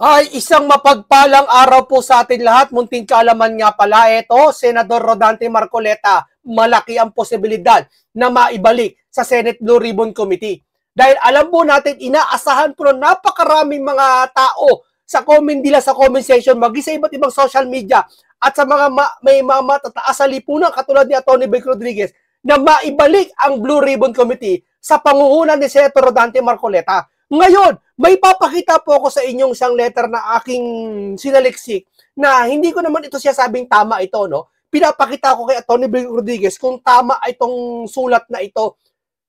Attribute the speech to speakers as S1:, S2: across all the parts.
S1: Ay, isang mapagpalang araw po sa atin lahat. Munting kaalaman nga pala, ito, Senador Rodante Marcoleta, malaki ang posibilidad na maibalik sa Senate Blue Ribbon Committee. Dahil alam po natin, inaasahan po ng napakaraming mga tao sa comment section, maging sa iba't ibang social media, at sa mga may mga matataas sa lipunan katulad ni Atty. Vic Rodriguez, na maibalik ang Blue Ribbon Committee sa pangungunan ni Senator Rodante Marcoleta. Ngayon, may papakita po ako sa inyong isang letter na aking sinaliksik na hindi ko naman ito siya sabing tama ito, no? Pinapakita ko kay Atty. Vic Rodriguez kung tama itong sulat na ito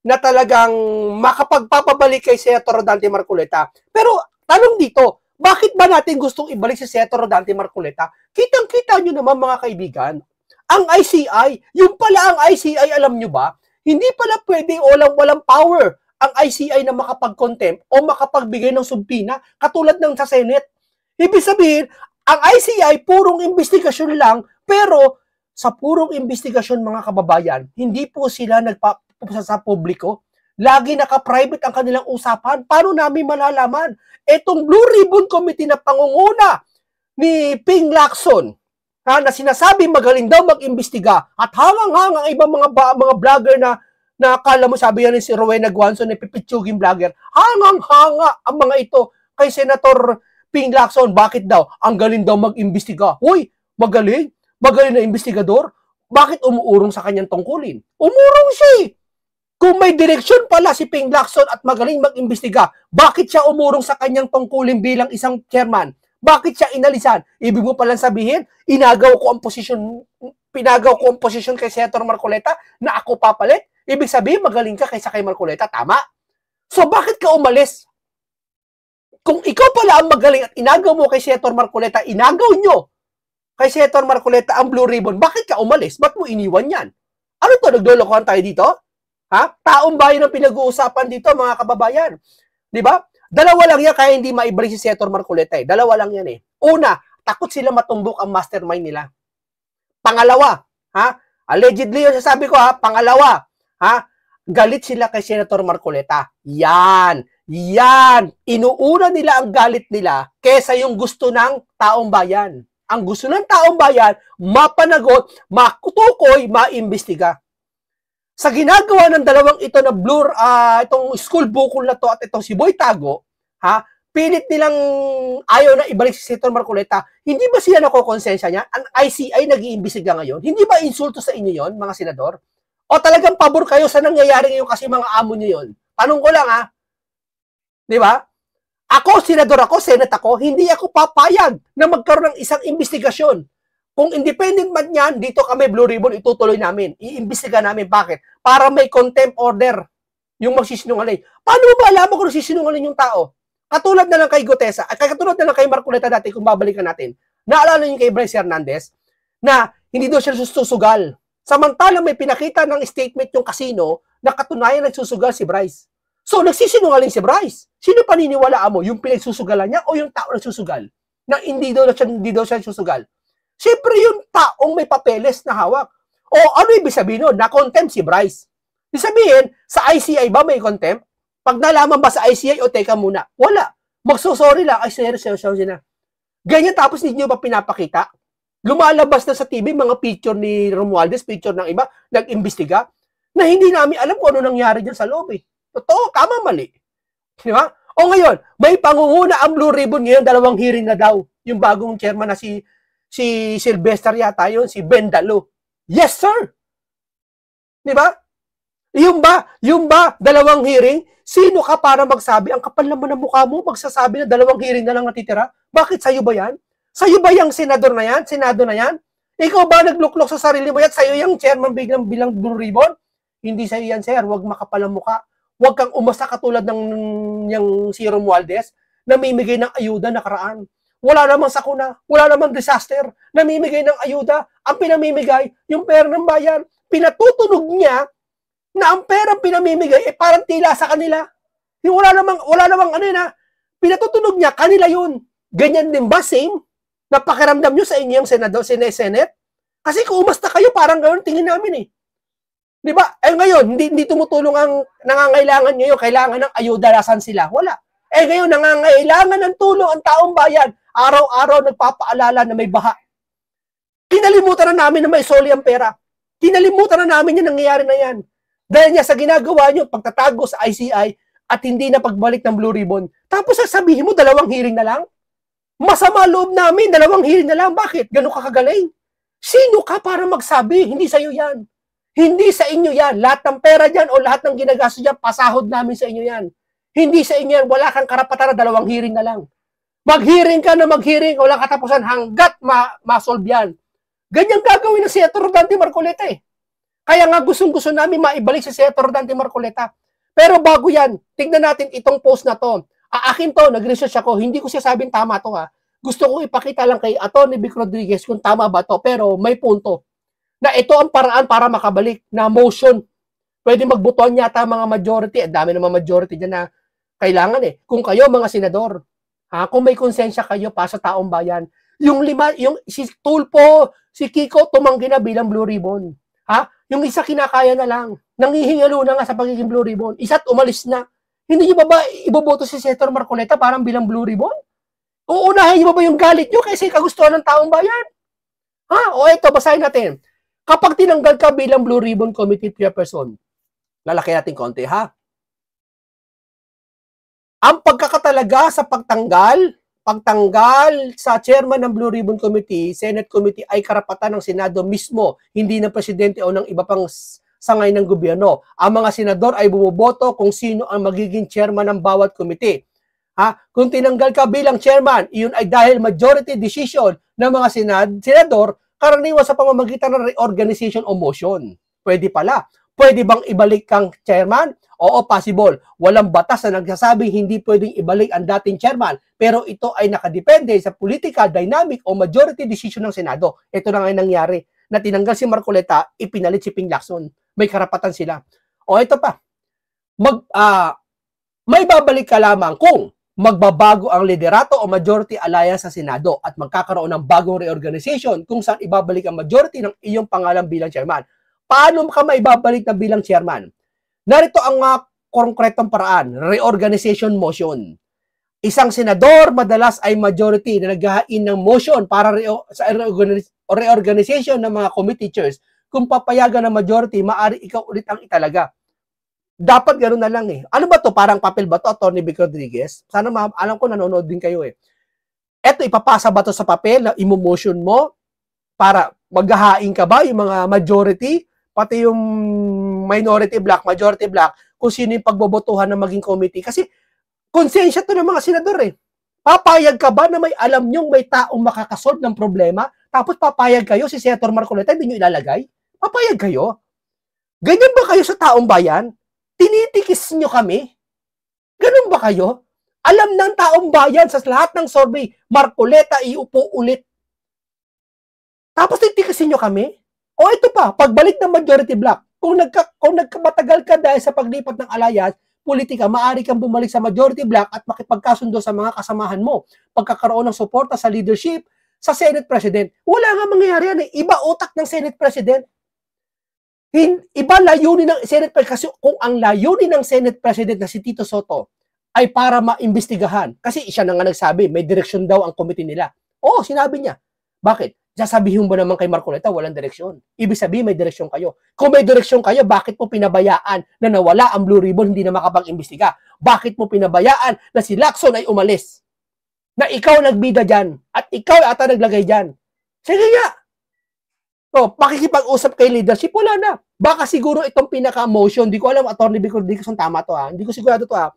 S1: na talagang makapagpapabalik kay Senator Rodante Marcoleta. Pero tanong dito, bakit ba natin gustong ibalik si Senator Rodante Marcoleta? Kitang-kita nyo naman mga kaibigan, ang ICI, yung pala ang ICI, alam nyo ba, hindi pala pwede walang power ang ICI na makapag-contempt o makapagbigay ng subpina katulad ng sa Senate. Ibig sabihin, ang ICI purong investigasyon lang, pero sa purong investigasyon mga kababayan, hindi po sila nagpapusa sa publiko. Lagi naka-private ang kanilang usapan. Paano namin malalaman? Etong Blue Ribbon Committee na pangunguna ni Ping Lacson, na sinasabi magaling daw mag-imbestiga at hangang-hang ang ibang mga vlogger na akala mo, sabi yan ni si Rowena Guanzon, na pipitsuging vlogger, hangang-hanga ang mga ito kay Senator Ping Lacson. Bakit daw? Ang galing daw mag-imbestiga. Uy, magaling? Magaling na investigador? Bakit umuurong sa kanyang tungkulin? Umurong siya. Kung may direksyon pala si Ping Lacson at magaling mag-imbestiga, bakit siya umurong sa kanyang tungkulin bilang isang chairman? Bakit siya inalisan? Ibig mo palang sabihin, pinagaw ko ang posisyon kay Senator Marcoleta na ako papalit? Ibig sabihin, magaling ka kaysa kay Marcoleta, tama? So, bakit ka umalis? Kung ikaw pala ang magaling at inagaw mo kay Senator Marcoleta, inagaw nyo kay Senator Marcoleta ang Blue Ribbon, bakit ka umalis? Ba't mo iniwan yan? Ano to, naglolokohan tayo dito? Ha? Taong bayan ang pinag-uusapan dito, mga kababayan. Di ba? Dalawa lang yan, kaya hindi maibalik si Senator Marcoleta. Dalawa lang yan eh. Una, takot sila matumbok ang mastermind nila. Pangalawa, allegedly yun sasabi ko pangalawa, galit sila kay Senator Marcoleta. Yan, inuuna nila ang galit nila kesa yung gusto ng taong bayan. Ang gusto ng taong bayan, mapanagot, makutukoy, maimbestiga. Sa ginagawa ng dalawang ito na itong school bukol na to at itong si Boy Tago, pilit nilang ayaw na ibalik si Senator Marcoleta. Hindi ba sila nakokonsensya niya? Ang ICI nag-iimbestiga ngayon. Hindi ba insulto sa inyo yon, mga senador? O talagang pabor kayo sa nangyayari ngayon kasi mga amo nyo yon? Tanong ko lang Di ba? Ako, senador ako, senate ako, hindi ako papayag na magkaroon ng isang investigasyon. Kung independent man yan, dito kami, Blue Ribbon, itutuloy namin. Iimbestiga namin. Bakit? Para may contempt order yung magsisinungaling. Paano mo ba alam kung nagsisinungaling yung tao? Katulad na lang kay Gutesa, katulad na lang kay Marcoleta dati kung babalikan natin. Naalala niyo kay Bryce Hernandez na hindi daw siya susugal. Samantalang may pinakita ng statement yung casino na katunayan nagsusugal si Bryce. So, nagsisinungaling si Bryce. Sino paniniwalaan mo? Yung pinagsusugalan niya o yung tao nagsusugal? Na hindi daw siya nagsusugal? Siyempre yung taong may papeles na hawak. O ano ibig sabihin nun? Na-contempt si Bryce. Ibig sabihin, sa ICI ba may contempt? Pag nalaman ba sa ICI, o teka muna, wala. Magsusorry lang, ay seryoso na. Ganyan tapos hindi nyo ba pinapakita? Lumalabas na sa TV mga picture ni Romualdez, picture ng iba, nag-imbestiga, na hindi namin alam kung ano nangyari dyan sa loob eh. Totoo, kama mali. Di ba? O ngayon, may pangunguna ang Blue Ribbon ngayon, 2 hearing na daw. Yung bagong chairman na si Sylvester yata yun, si Ben Dalo. Yes, sir! Di ba? Yung ba, 2 hearing, sino ka para magsabi? Ang kapal naman ng mukha mo, magsasabi na 2 hearing na lang natitira. Bakit sa'yo ba yan? Sa'yo ba yung senador na yan? Senado na yan? Ikaw ba nagluklok sa sarili mo yan? Sa'yo yung chairman bilang Blue Ribbon? Hindi sa'yo yan, sir. Huwag makapal ang mukha. Huwag kang umasa katulad ng yung si Romualdez, namimigay ng ayuda nakaraan. Wala namang sakuna, wala namang disaster, namimigay ng ayuda. Ang pinamimigay, yung pera ng bayan, pinatutunog niya na ang pera pinamimigay parang tila sa kanila. Wala namang pinatutunog niya, kanila yun. Ganyan din ba, same? Napakiramdam nyo sa inyong Senate? Kasi kung umasta kayo, parang gano'n tingin namin eh. Di ba? Eh ngayon, hindi tumutulong ang nangangailangan nyo, kailangan ng ayuda, lasan sila. Wala. Eh ngayon, nangangailangan ng tulong ang taong bayan. Araw-araw nagpapaalala na may baha. Kinalimutan na namin na may soli ang pera. Kinalimutan na namin yung nangyayari na yan. Dahil niya sa ginagawa niyo, pagtatago sa ICI at hindi na pagbalik ng Blue Ribbon. Tapos sasabihin mo, 2 hearing na lang? Masama loob namin, 2 hearing na lang. Bakit? Ganun ka kagaling? Sino ka para magsabi? Hindi sa'yo yan. Hindi sa inyo yan. Lahat ng pera dyan o lahat ng ginagasto dyan, pasahod namin sa inyo yan. Hindi sa inyo yan. Wala kang karapatan na 2 hearing na lang. Mag-hearing ka na mag-hearing, walang katapusan hanggat ma-solve yan. Ganyan gagawin ng Senator Rodante Marcoleta eh. Kaya nga gustong-gusto namin maibalik si Senator Rodante Marcoleta. Pero bago yan, tingnan natin itong post na to. Akin to, nag-research ako, hindi ko siya sabing tama to ha. Gusto kong ipakita lang kay Atty. Vic Rodriguez kung tama ba to, pero may punto. Na ito ang paraan para makabalik na motion. Pwede magbutuan yata mga majority. Ang dami naman majority dyan na kailangan eh. Kung kayo mga senador, kung may konsensya kayo pa sa taong bayan, yung si Tulfo, si Kiko tumanggi na bilang Blue Ribbon. Yung isa kinakaya na lang. Nangihingalo na nga sa pagiging Blue Ribbon. Isa't umalis na. Hindi nyo ba iboboto si Senator Marcoleta parang bilang Blue Ribbon? Uunahin nyo ba yung galit nyo kasi kagustuhan ng taong bayan? O ito, basahin natin. Kapag tinanggal ka bilang Blue Ribbon Committee Chairperson, lalaki natin konti Ang pagkakatalaga sa pagtanggal sa chairman ng Blue Ribbon Committee, Senate Committee ay karapatan ng Senado mismo, hindi ng presidente o ng iba pang sangay ng gobyerno. Ang mga senador ay bumoboto kung sino ang magiging chairman ng bawat committee. Kung tinanggal ka bilang chairman, iyon ay dahil majority decision ng mga senador, karaniwan sa pamamagitan ng reorganization o motion. Pwede pala. Pwede bang ibalik kang chairman? Oo, possible. Walang batas na nagsasabing hindi pwedeng ibalik ang dating chairman, pero ito ay nakadepende sa political dynamic o majority decision ng Senado. Ito na nga nangyari, na tinanggal si Marcoleta, ipinalit si Ping Lacson. May karapatan sila. O ito pa, may babalik ka lamang kung magbabago ang liderato o majority alliance sa Senado at magkakaroon ng bagong reorganization kung saan ibabalik ang majority ng iyong pangalan bilang chairman. Paano ka maibabalik na bilang chairman? Narito ang konkretong paraan, reorganization motion. Isang senador madalas ay majority na naghahain ng motion para sa reorganization ng mga committee chairs. Kung papayagan ng majority, maaari ikaw ulit ang italaga. Dapat gano'n na lang eh. Ano ba to? Parang papel ba to, Atty. Vic Rodriguez? Sana alam ko nanonood din kayo eh. Eto, ipapasa ba to sa papel na imo-motion mo para maghahain ka ba yung mga majority? Pati yung minority block, majority block, kung sino yung pagbobotohan na maging committee. Kasi konsensya to ng mga senador eh. Papayag ka ba na may alam nyong may taong makakasolve ng problema, tapos papayag kayo si Senator Marcoleta, hindi nyo ilalagay? Papayag kayo? Ganyan ba kayo sa taong bayan? Tinitikis nyo kami? Ganun ba kayo? Alam ng taong bayan sa lahat ng survey, Marcoleta iupo ulit. Tapos titikisin nyo kami? O ito pa, pagbalik ng majority block, kung nagkamatagal ka dahil sa paglipat ng alliance, politika, maaari kang bumalik sa majority block at makipagkasundo sa mga kasamahan mo. Pagkakaroon ng suporta sa leadership, sa Senate President. Wala nga mangyayari yan eh. Iba utak ng Senate President. Iba layunin ng Senate President. Kasi kung ang layunin ng Senate President na si Tito Soto ay para maimbestigahan. Kasi siya na nga nagsabi, may direksyon daw ang committee nila. Oo, sinabi niya. Bakit? Sasabihin mo naman kay Marcoleta, walang direksyon. Ibig sabihin, may direksyon kayo. Kung may direksyon kayo, bakit mo pinabayaan na nawala ang Blue Ribbon, hindi na makapag-imbestiga? Bakit mo pinabayaan na si Lacson ay umalis? Na ikaw nagbida dyan, at ikaw ata naglagay dyan. Sige nga. O, pakikipag-usap kay leadership, wala na. Baka siguro itong pinaka-motion, di ko alam, Atty. Vic Rodriguez kung tama to ha. Hindi ko sigurado to ha.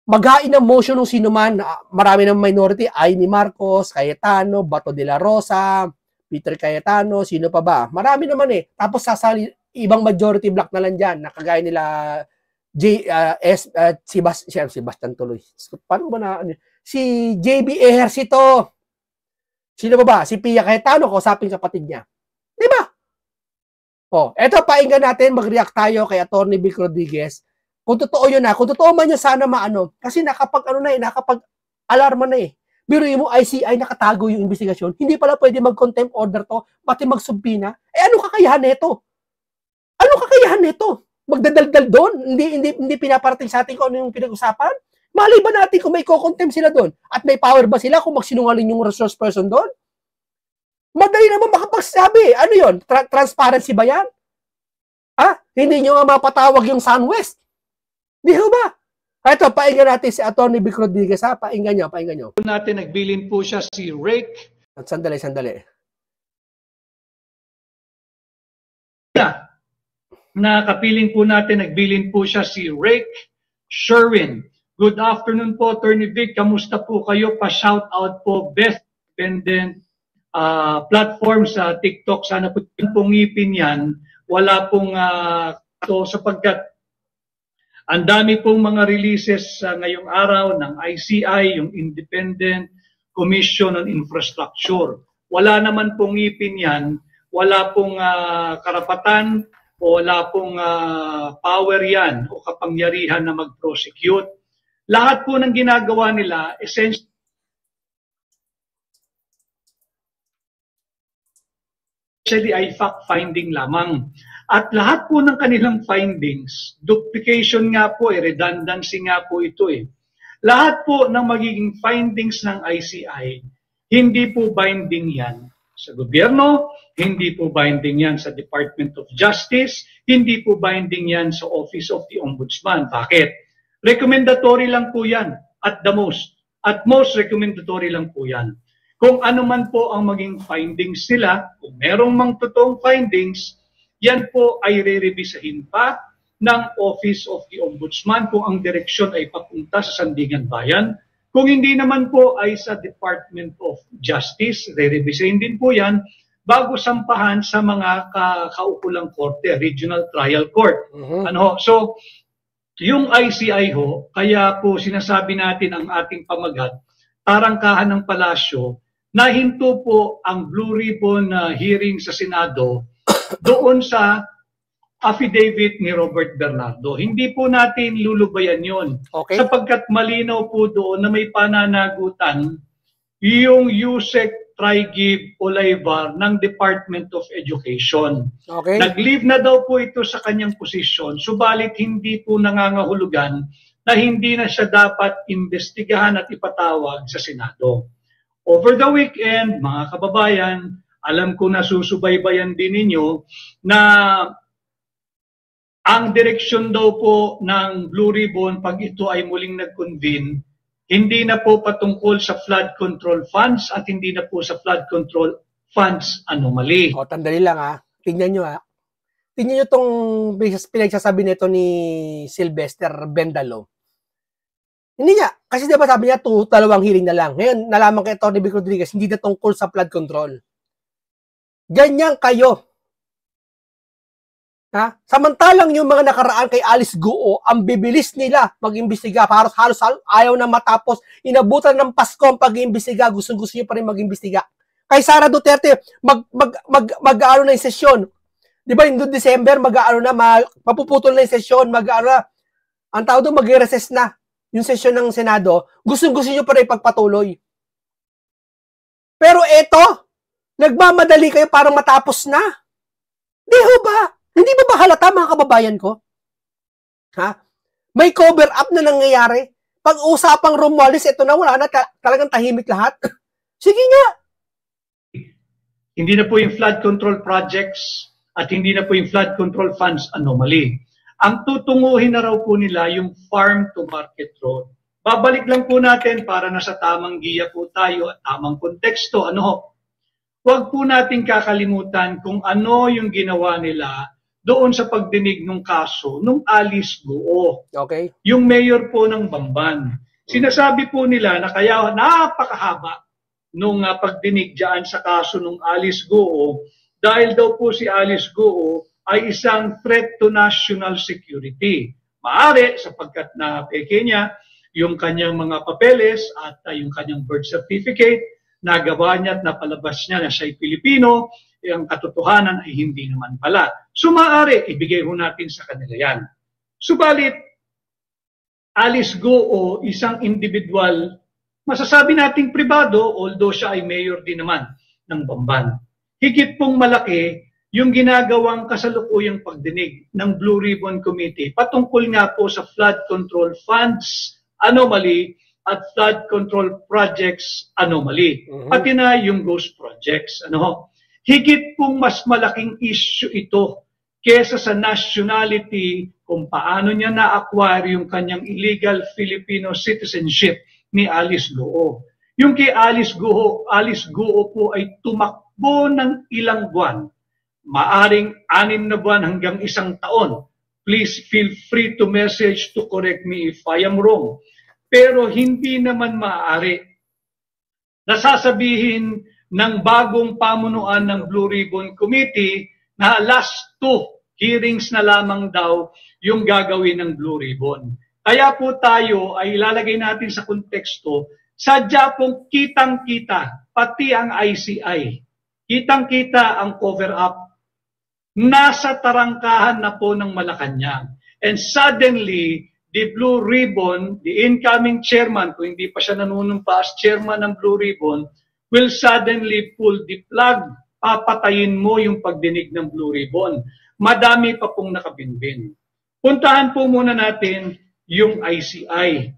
S1: Maghain ng motion ng sino man, marami ng minority, Amy Marcos, Cayetano, Bato de la Rosa, Peter Cayetano, sino pa ba? Marami naman eh. Tapos sasali, ibang majority block na lang dyan, nakagaya nila Sebastian tuloy. Paano ba na, si JB Ejercito, sino pa ba? Si Pia Cayetano, kausapin kapatid niya. Di ba? O, eto, painggan natin, mag-react tayo kay Atty. Vic Rodriguez. Kung totoo yun kung totoo man yun, sana maano. Kasi nakapag-alarma na eh. Biro mo, ICI, nakatago yung investigasyon. Hindi pala pwede mag-contempt order to, pati mag-subpoena. Ano kakayahan nito? Ano kakayahan nito? Magdadaldal doon? Hindi pinaparating sa atin kung ano yung pinag-usapan? Malay ba natin kung may ko-contempt sila doon? At may power ba sila kung magsinungaling yung resource person doon? Madali naman makapagsabi. Ano yun? Transparency ba yan? Hindi nyo nga mapatawag yung SunWest. Di ba? Ito, painggan natin si Atty. Vic Rodriguez, ha? Painggan nyo.
S2: Natin, nagbilin po siya si Rick.
S1: Sandali.
S2: Nakapiling po natin, nagbilin po siya si Rick Sherwin. Good afternoon po, Atty. Vic. Kamusta po kayo? Pa-shout out po, best independent platform sa TikTok. Sana po pong ngipin yan. Wala pong sapagkat ang dami pong mga releases ngayong araw ng ICI, yung Independent Commission on Infrastructure. Wala naman pong ngipin yan. Wala pong karapatan o wala pong power yan o kapangyarihan na mag-prosecute. Lahat po ng ginagawa nila, essentially ay fact-finding lamang. At lahat po ng kanilang findings, duplication nga po, redundancy nga po ito eh. Lahat po ng magiging findings ng ICI, hindi po binding yan sa gobyerno, hindi po binding yan sa Department of Justice, hindi po binding yan sa Office of the Ombudsman. Bakit? Recommendatory lang po yan at the most. At most recommendatory lang po yan. Kung ano man po ang maging findings nila, kung merong mang totoong findings, yan po ay re-revisahin pa ng Office of the Ombudsman kung ang direksyon ay papunta sa Sandigan Bayan. Kung hindi naman po ay sa Department of Justice, re-revisahin din po yan bago sampahan sa mga kaukulang korte, Regional Trial Court. So, yung ICI ho, kaya po sinasabi natin ang ating pamagat, tarangkahan ng palasyo, nahinto po ang Blue Ribbon hearing sa Senado doon sa affidavit ni Robert Bernardo. Hindi po natin lulubayan yon.
S1: Okay.
S2: Sapagkat malinaw po doon na may pananagutan yung USEC Tri-Give Olivar ng Department of Education.
S1: Okay.
S2: Nag-leave na daw po ito sa kanyang posisyon, subalit hindi po nangangahulugan na hindi na siya dapat imbestigahan at ipatawag sa Senado. Over the weekend, mga kababayan, alam ko na susubaybayan din ninyo na ang direksyon daw po ng Blue Ribbon pag ito ay muling nag-convene, hindi na po patungkol sa flood control funds at hindi na po sa flood control funds anomaly.
S1: O, tandali lang ha. Tingnan nyo ha. Tingnan nyo itong pinagsasabi nito ni Sylvester Bendalo. Hindi niya. Kasi diba sabi niya, dalawang hearing na lang. Ngayon, nalaman kay Atty. Vic Rodriguez, hindi na tungkol sa flood control. Ganyan kayo. Ha? Samantalang yung mga nakaraan kay Alice Guo, ang bibilis nila mag-imbestiga. Halos ayaw na matapos. Inabutan ng Pasko ang pag-iimbestiga. Gusto nyo pa rin mag-imbestiga. Kay Sara Duterte, mag-ano na yung sesyon. Di ba, yung December, mapuputol na yung sesyon, ang tao doon, mag-recess na yung sesyon ng Senado. Gusto nyo pa rin pagpatuloy. Pero eto, nagmamadali kayo para matapos na. Di ho ba? Hindi ba halata mga kababayan ko? Ha? May cover up na nangyayari. Pag usapang Romualdez, ito na, wala na, talagang tahimik lahat. Sige nga.
S2: Hindi na po yung flood control projects at hindi na po yung flood control funds anomaly. Ang tutunguhin na raw po nila yung farm to market road. Babalik lang po natin para nasa tamang giya po tayo at tamang konteksto. Huwag po natin kakalimutan kung ano yung ginawa nila doon sa pagdinig ng kaso nung Alice Guo.
S1: Okay.
S2: Yung mayor po ng Bamban. Sinasabi po nila na kaya napakahaba nung pagdinig dyan sa kaso nung Alice Guo dahil daw po si Alice Guo ay isang threat to national security. Maaari sapagkat na peke niya yung kanyang mga papeles at yung kanyang birth certificate, nagawa niya at napalabas niya na siya'y Pilipino, ang katotohanan ay hindi naman pala. So maaari, ibigay ho natin sa kanila yan. Subalit, Alice Guo, isang individual, masasabi nating pribado, although siya ay mayor din naman ng Bamban. Higit pong malaki yung ginagawang kasalukuyang pagdinig ng Blue Ribbon Committee patungkol nga po sa flood control funds anomaly at flood control projects anomaly. Pati na yung ghost projects. Ano? Higit pong mas malaking issue ito kesa sa nationality kung paano niya na-acquire yung kanyang illegal Filipino citizenship ni Alice Goo. Yung kay Alice Goo po ay tumakbo ng ilang buwan, maaring 6 na buwan hanggang 1 taon. Please feel free to message to correct me if I am wrong. Pero hindi naman maaari. Nasasabihin ng bagong pamunuan ng Blue Ribbon Committee na last 2 hearings na lamang daw yung gagawin ng Blue Ribbon. Kaya po tayo ay ilalagay natin sa konteksto, sadya pong kitang-kita, pati ang ICI, kitang-kita ang cover-up. Nasa tarangkahan na po ng Malacanang. And suddenly, the Blue Ribbon, the incoming chairman, kung hindi pa siya nanunumpa as chairman ng Blue Ribbon, will suddenly pull the plug. Papatayin mo yung pagdinig ng Blue Ribbon. Madami pa pong nakabinbin. Puntahan po muna natin yung ICI.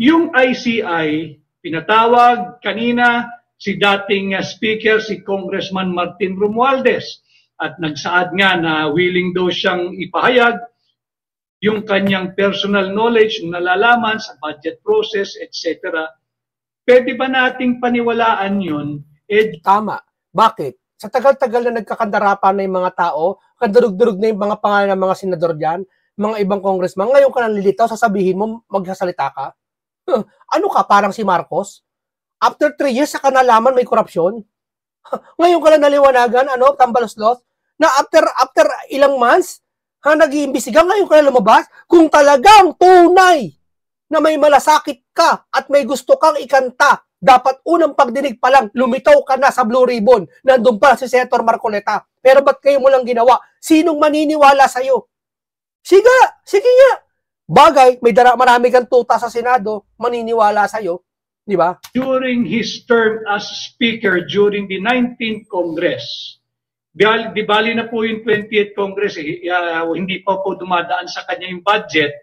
S2: Yung ICI, pinatawag kanina si dating speaker, si Congressman Martin Romualdez. At nagsaad nga na willing daw siyang ipahayag yung kanyang personal knowledge, yung nalalaman sa budget process, etc. Pwede ba nating paniwalaan yun?
S1: Tama. Bakit? Sa tagal-tagal na nagkakandarapan na yung mga tao, kadurug-durug na yung mga pangalan ng mga senador dyan, mga ibang congressman, ngayon ka nalilitaw, sasabihin mo, magsasalita ka? Ano ka, parang si Marcos? After 3 years, saka nalaman may korupsyon? Ngayon ka lang naliwanagan, tambalos-los, na after ilang months, nag-iimbestiga, ngayon ka na lumabas, kung talagang tunay na may malasakit ka at may gusto kang ikanta, dapat unang pagdinig pa lang, lumitaw ka na sa Blue Ribbon, nandun pa si Senator Marcoleta. Pero ba't kayo mo lang ginawa? Sinong maniniwala sa'yo? Sige nga. Bagay, marami kang tuta sa Senado, maniniwala sa'yo. Di ba?
S2: During his term as Speaker during the 19th Congress, di bali na po yung 20th Congress, hindi pa po dumadaan sa kanya yung budget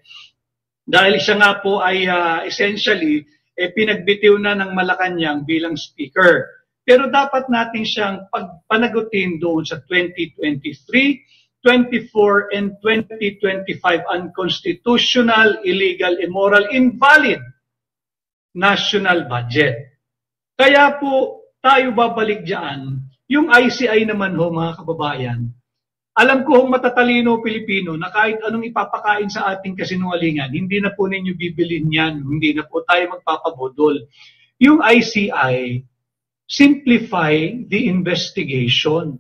S2: dahil siya nga po ay essentially pinagbitiw na ng Malacanang bilang Speaker. Pero dapat natin siyang panagutin doon sa 2023, 24, and 2025 unconstitutional, illegal, immoral, invalid national budget. Kaya po tayo babalik dyan. Yung ICI naman ho, mga kababayan, alam ko hong matatalino Pilipino na kahit anong ipapakain sa ating kasinungalingan, hindi na po ninyo bibilin yan, hindi na po tayo magpapabudol. Yung ICI, simplify the investigation.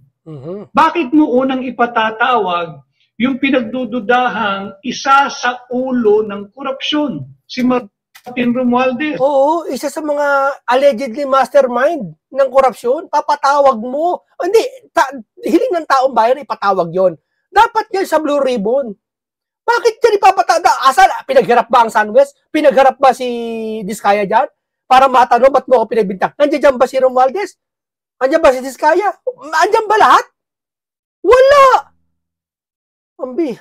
S2: Bakit mo unang ipatatawag yung pinagdududahang isa sa ulo ng korupsyon? Si Martin Romualdez.
S1: Oo, isa sa mga allegedly mastermind ng korupsyon, papatawag mo. Hindi, hiling ng taong bayan, ipatawag yon. Dapat yan sa Blue Ribbon. Bakit yan ipapatawag? Asal, pinagharap ba ang SunWest? Pinagharap ba si Diskaya dyan? Para matanong, ba't mo ako pinagbintang? Nandiyan dyan ba si Romualdez? Nandiyan ba si Diskaya? Nandiyan ba lahat? Wala! Ambi.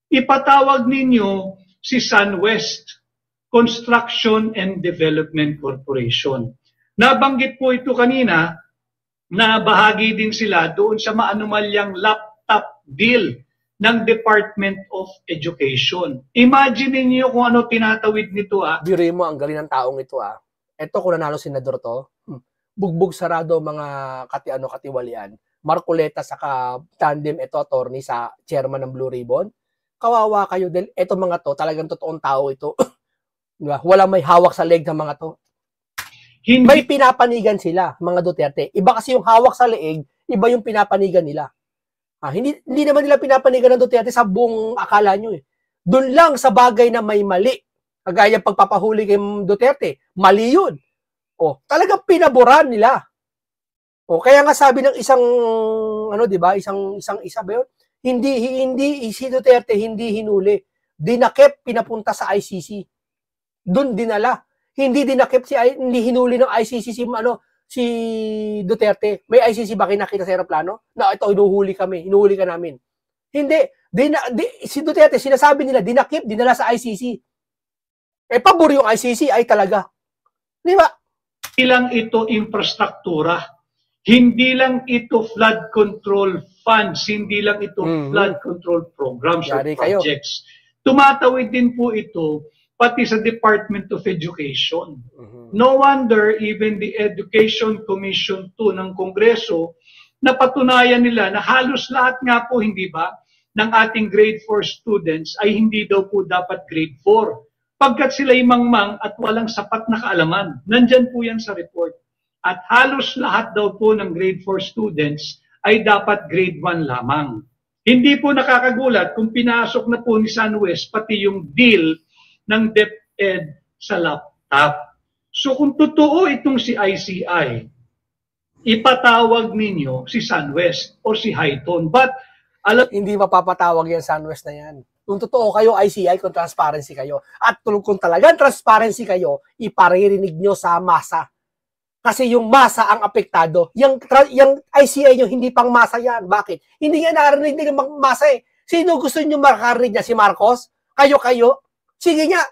S2: Ipatawag ninyo si SunWest Construction and Development Corporation. Nabanggit po ito kanina na bahagi din sila doon sa maanumalyang laptop deal ng Department of Education. Imagine niyo kung ano tinatawid nito.
S1: Biro mo, ang galing ng taong ito. Ito kung nanalo senador to, bugbog sarado mga katiwalian. Marcoleta saka tandem ito attorney sa chairman ng Blue Ribbon. Kawawa kayo dahil eto mga to, talagang totoong tao ito. Diba? Wala may hawak sa leg ng mga to. May pinapanigan sila, mga Duterte. Iba kasi yung hawak sa leeg, iba yung pinapanigan nila. Hindi naman nila pinapanigan ng Duterte sa buong akala nyo. Doon lang sa bagay na may mali. Kagaya pagpapahuli kay Duterte, mali yun. Talagang pinaboran nila. Kaya nga sabi ng isang, di ba, isang isa ba yun? Hindi si Duterte hindi hinuli. Dinakip, pinapunta sa ICC. Doon dinala. Hindi hindi hinuli ng ICC si Duterte. May ICC ba kinakita sa aeroplano? Na ito, hinuhuli ka namin. Hindi. Si Duterte, sinasabi nila, dinakip, dinala sa ICC. Eh, pabor yung ICCI talaga. Di ba?
S2: Hindi lang ito infrastruktura. Hindi lang ito flood control funds. Hindi lang ito flood control programs or
S1: Yari kayo.
S2: projects. Tumatawid din po ito pati sa Department of Education. No wonder even the Education Commission 2 ng Kongreso, napatunayan nila na halos lahat nga po, hindi ba, ng ating grade 4 students ay hindi daw po dapat grade 4. Pagkat sila'y mangmang at walang sapat na kaalaman. Nandyan po yan sa report. At halos lahat daw po ng grade 4 students ay dapat grade 1 lamang. Hindi po nakakagulat kung pinasok na po ni SunWest pati yung deal ng DepEd sa laptop. So kung totoo itong si ICI, ipatawag ninyo si SunWest o si Highton. But
S1: hindi mapapatawag yan SunWest na yan. Kung totoo kayo, ICI, kung transparency kayo. At kung talagang transparency kayo, iparirinig nyo sa masa. Kasi yung masa ang apektado. Yung ICI nyo, hindi pang masa yan. Bakit? Hindi nga narinig ng masa eh. Sino gusto nyo makarinig niya? Si Marcos? Kayo? Sige nga.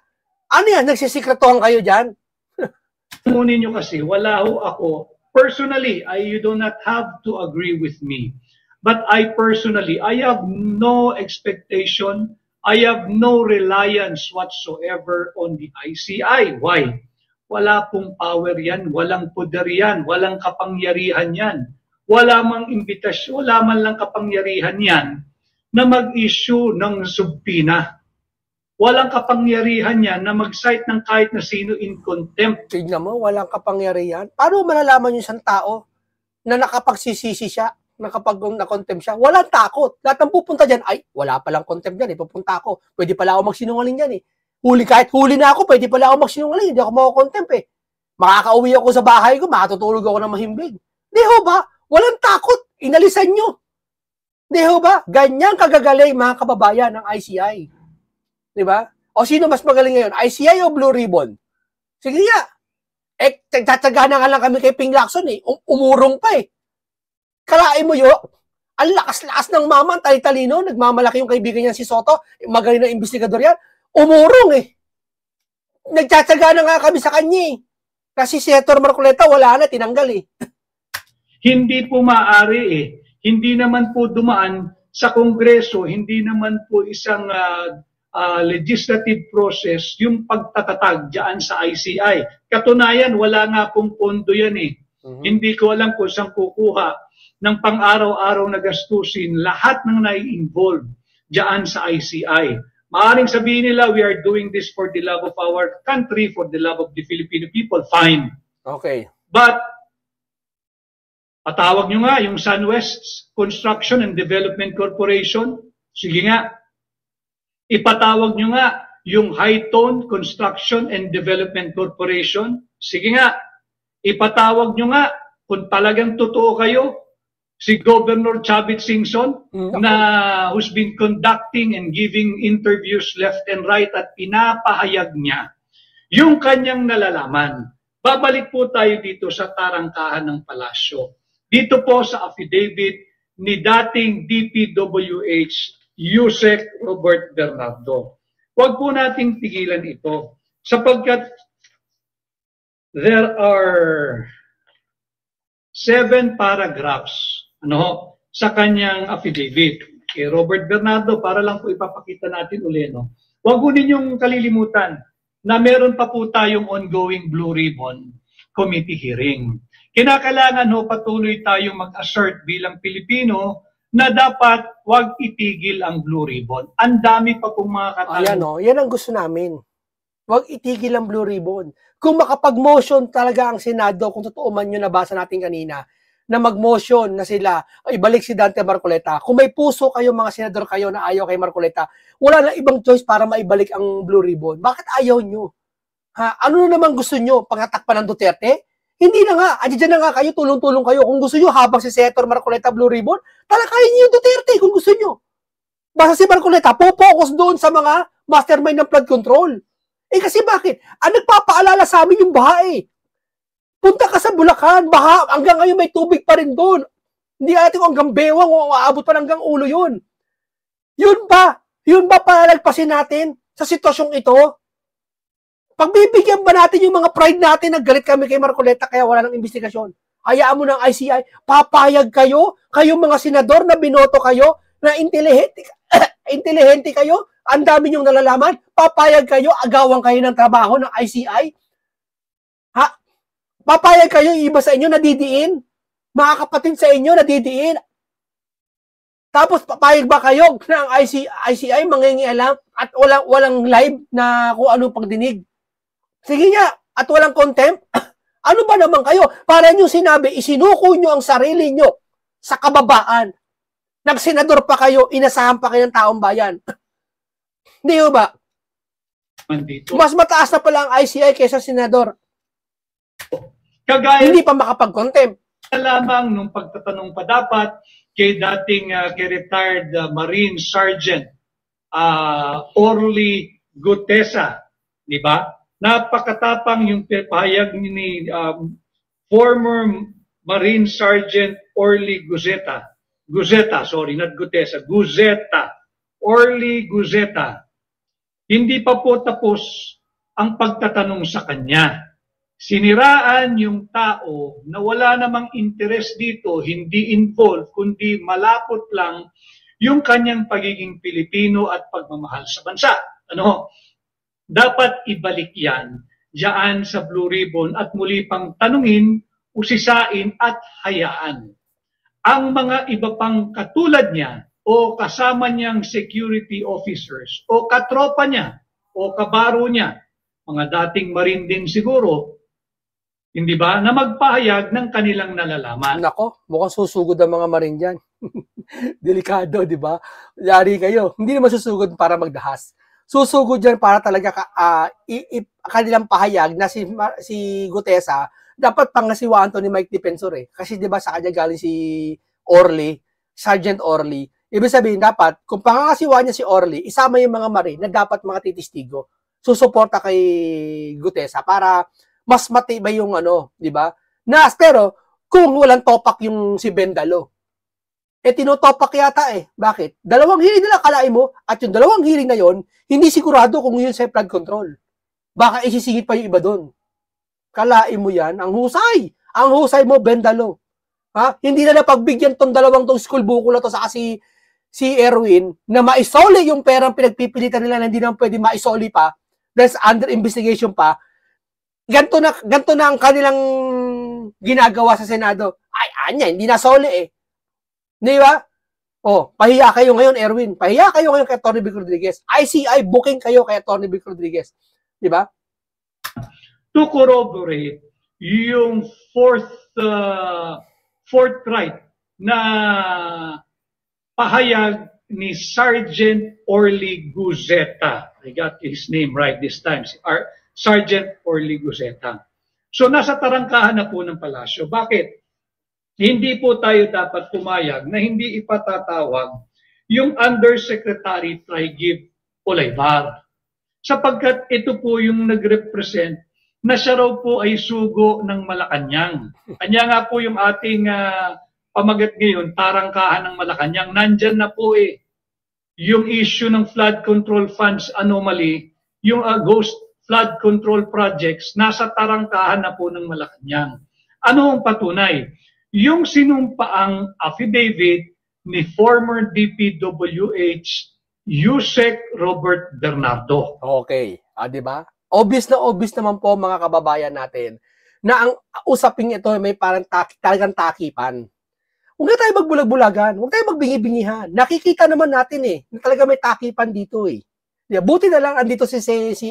S1: Ano yan? Nagsisikretohan kayo dyan?
S2: Munin nyo kasi, wala ho ako. Personally, you do not have to agree with me. But I personally, I have no expectation, I have no reliance whatsoever on the ICI. Why? Wala pong power yan, walang poder yan, walang kapangyarihan yan. Wala mang imbitasyon, wala man lang kapangyarihan yan na mag-issue ng subpoena. Walang kapangyarihan yan na mag-cite ng kahit na sino in contempt.
S1: Tignan mo, walang kapangyarihan. Paano malalaman yung isang tao na nakapagsisisi siya? Na kapag na-contempt siya, walang takot. Lahat ng pupunta dyan, ay, wala palang contempt dyan, pupunta ako. Pwede pala ako magsinungaling dyan kahit huli na ako, pwede pala ako magsinungaling, hindi ako makakontempt Makakauwi ako sa bahay ko, makatutulog ako ng mahimbing. Di ho ba? Walang takot. Inalisan nyo. Di ho ba? Ganyan kagagaling mga kababayan ng ICI. Di ba? O sino mas magaling ngayon? ICI o Blue Ribbon? Sige nga. Tatsaga na nga lang kami kay Ping Lacson umurong pa Kalain mo ang lakas-lakas ng mama, tali-talino, nagmamalaki yung kaibigan niya si Soto, magaling na investigador yan, umurong Nagtsatsaga na nga kami sa kanya Kasi si Hector Marcoleta, wala na, tinanggal
S2: Hindi po maaari Hindi naman po dumaan sa Kongreso, hindi naman po isang legislative process yung pagtatatag dyan sa ICI. Katunayan, wala nga pong pondo yan Hindi ko alam kung saan kukuha ng pang-araw-araw na gastusin lahat ng nai-involve dyan sa ICI. Maaring sabihin nila, we are doing this for the love of our country, for the love of the Filipino people. Fine.
S1: Okay.
S2: But, patawag nyo nga yung SunWest Construction and Development Corporation. Sige nga. Ipatawag nyo nga yung Highton Construction and Development Corporation. Sige nga. Ipatawag nyo nga kung talagang totoo kayo, si Governor Chavit Singson na who's been conducting and giving interviews left and right at pinapahayag niya yung kanyang nalalaman. Babalik po tayo dito sa tarangkahan ng palasyo. Dito po sa affidavit ni dating DPWH Yusek Robert Bernardo. Huwag po nating tigilan ito sapagkat there are 7 paragraphs sa kanyang affidavit. Kay Robert Bernardo, para lang po ipapakita natin uli, Huwag po ninyong kalilimutan na meron pa po tayong ongoing Blue Ribbon Committee hearing. Kinakailangan patuloy tayong mag-assert bilang Pilipino na dapat huwag itigil ang Blue Ribbon. Ang dami pa pong mga katanungan.
S1: Yan ang gusto namin. Huwag itigil ang Blue Ribbon. Kung makapag-motion talaga ang Senado, kung totoo man yun nabasa natin kanina, na mag-motion na sila, ibalik si Dante Marcoleta. Kung may puso kayo, mga senador kayo na ayaw kay Marcoleta, wala na ibang choice para maibalik ang Blue Ribbon. Bakit ayaw nyo? Ano na naman gusto nyo? Pangatakpan ng Duterte? Hindi na nga. Andiyan na nga kayo, tulong-tulong kayo. Kung gusto nyo, habang si Senator Marcoleta Blue Ribbon, talakayin nyo yung Duterte kung gusto nyo. Basta si Marcoleta, po-focus doon sa mga mastermind ng flood control. Kasi bakit? Ang nagpapaalala sa amin yung baha Punta ka sa Bulacan, baha, hanggang ngayon may tubig pa rin doon. Hindi natin hanggang bewang o aabot pa hanggang ulo yun. Yun ba palagpasin natin sa sitwasyong ito? Pagbibigyan ba natin yung mga pride natin na galit kami kay Marcoleta kaya wala nang investigasyon? Hayaan mo ng ICI, papayag kayo, kayong mga senador na binoto kayo, na intelihente kayo, ang dami nyong nalalaman, papayag kayo, agawan kayo ng trabaho ng ICI? Ha? Papayag kayo, iba sa inyo nadidiin? Mga kapatid sa inyo nadidiin? Tapos papayag ba kayo na ang ICI mangingialam at walang live na kung anong pagdinig? Sige nga, at walang contempt? Ano ba naman kayo? Para nyo sinabi, isinuko nyo ang sarili nyo sa kababaan. Nagsenador pa kayo, inasahan pa kayo ng taong bayan. Hindi ba? Mas mataas na pala ang ICI kaysa senador.
S2: Kagaya
S1: hindi pa makapag-contempt.
S2: Lamang nung pagtatanong pa dapat kay dating kay retired Marine Sergeant Orly Gutesa, di ba? Napakatapang yung pahayag ni former Marine Sergeant Orly Guzeta. Sorry, not Gutesa. Guzeta. Orly Guzeta. Hindi pa po tapos ang pagtatanong sa kanya. Siniraan yung tao na wala namang interest dito, hindi involved, kundi malapot lang yung kanyang pagiging Pilipino at pagmamahal sa bansa. Ano? Dapat ibalik yan diyan sa Blue Ribbon at muli pang tanungin, usisain at hayaan. Ang mga iba pang katulad niya o kasama niyang security officers o katropa niya o kabaro niya, mga dating Marine din siguro, hindi ba, na magpahayag ng kanilang nalalaman.
S1: Nako, mukhang susugod ang mga Marine dyan. Delikado, di ba? Yari kayo. Hindi naman susugod para magdahas. Susugod dyan para talaga kanilang pahayag na si Gutesa, dapat pangasiwaan to ni Mike Defensor eh. Kasi di ba sa kanya galing si Orly, Sergeant Orly. Ibig sabihin dapat, kung pangangasiwaan niya si Orly, isama yung mga Marine na dapat mga titistigo. Susuporta kay Gutesa para mas matibay yung ano, di ba? Pero kung walang topak yung si Bendalo, tinutopak yata eh. Bakit? Dalawang hearing nila kalain mo at yung dalawang hearing na yon, hindi sigurado kung yun sa flood control. Baka isisingit pa yung iba doon. Kalain mo yan, ang husay. Ang husay mo, Bendalo. Ha? Hindi na napagbigyan tong dalawang tong school buko na to sa si Erwin na maisoli yung perang pinagpipilitan nila na hindi naman pwede maisoli pa dahil under investigation pa. Ganto na ang kanilang ginagawa sa Senado. Ay, anya, hindi na soli eh. Di ba? Oh, pahiya kayo ngayon, Erwin. Pahiya kayo ngayon kay Tony Vic Rodriguez. ICI booking kayo kay Tony Vic Rodriguez. Di ba?
S2: To corroborate yung forthright na pahayag ni Sergeant Orly Guzeta. I got his name right this time. Sergeant Orly Guzeta. So nasa tarangkahan na po ng palasyo. Bakit? Hindi po tayo dapat pumayag na hindi ipatatawag yung Undersecretary Trigib Olaybar. Sapagkat ito po yung nag-represent na siya raw po ay sugo ng Malacanang. Kanya nga po yung ating pamagat ngayon, tarangkahan ng Malacanang. Nandyan na po eh yung issue ng flood control funds anomaly, yung ghost flood control projects, nasa tarangkahan na po ng Malacanang. Ano ang patunay? Yung sinumpaang affidavit ni former DPWH Yusek Robert Bernardo.
S1: Okay. Di ba? Obvious naman po mga kababayan natin na ang usaping ito may parang talagang takipan. Huwag na tayo magbulag-bulagan. Huwag tayo magbingi-bingihan. Nakikita naman natin eh na talaga may takipan dito eh. Buti na lang andito si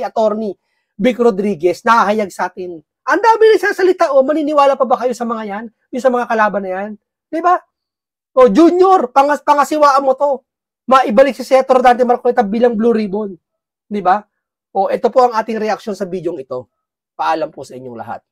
S1: Attorney Vic Rodriguez, nakahayag sa atin. Ang dami rin sasalita, maniniwala pa ba kayo sa mga yan? Yung sa mga kalaban na yan? Diba? Junior, pangasiwaan mo to. Maibalik si Senator Dante Marcoleta bilang Blue Ribbon. Diba? Ito po ang ating reaksyon sa bidyong ito. Paalam po sa inyong lahat.